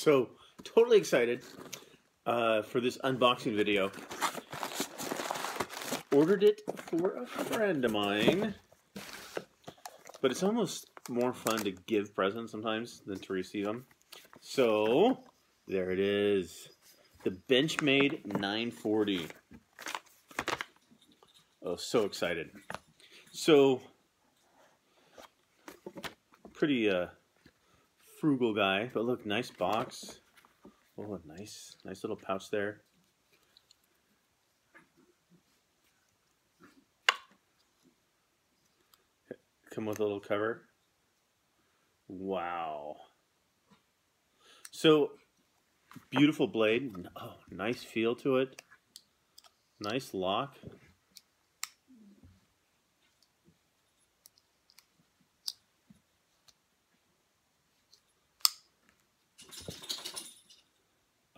So, totally excited for this unboxing video. Ordered it for a friend of mine, but it's almost more fun to give presents sometimes than to receive them. So, there it is. The Benchmade 940. Oh, so excited. So, pretty frugal guy, but look, nice box. Oh, nice little pouch there. Come with a little cover. Wow. So, beautiful blade. Oh, nice feel to it. Nice lock.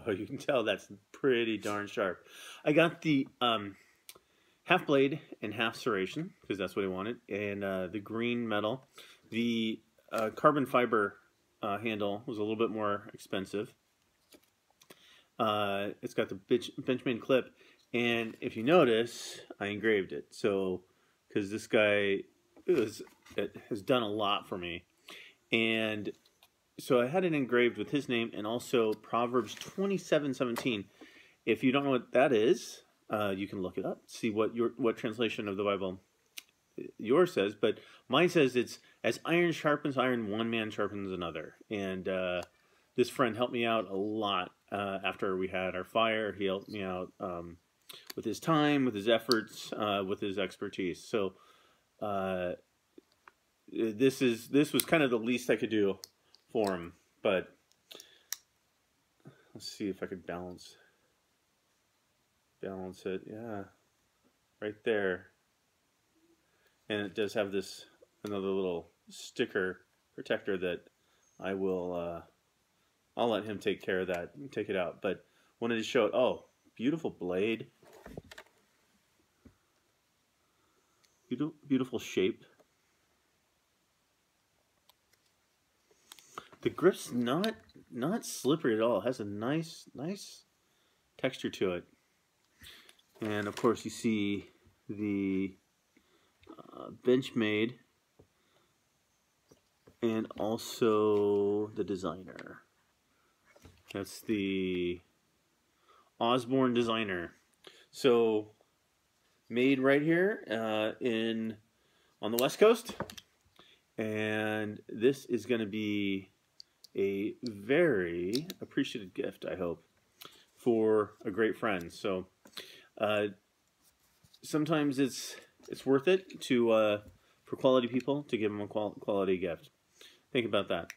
Oh, you can tell that's pretty darn sharp. I got the half blade and half serration because that's what I wanted, and the green metal. The carbon fiber handle was a little bit more expensive. It's got the Benchmade clip, and if you notice, I engraved it. So, because this guy has done a lot for me, and so I had it engraved with his name and also Proverbs 27:17. If you don't know what that is, you can look it up, see what translation of the Bible yours says. But mine says it's as iron sharpens iron, one man sharpens another. And this friend helped me out a lot after we had our fire. He helped me out with his time, with his efforts, with his expertise. So this was kind of the least I could do for him, but let's see if I could balance it. Yeah, right there. And it does have this another little sticker protector that I will I'll let him take care of that and take it out, but wanted to show it. Oh, beautiful blade, beautiful shape. The grip's not slippery at all. It has a nice texture to it. And of course you see the Benchmade and also the designer. That's the Osborne designer. So made right here on the West Coast. And this is going to be a very appreciated gift, I hope, for a great friend. So sometimes it's worth it to for quality people to give them a quality gift. Think about that.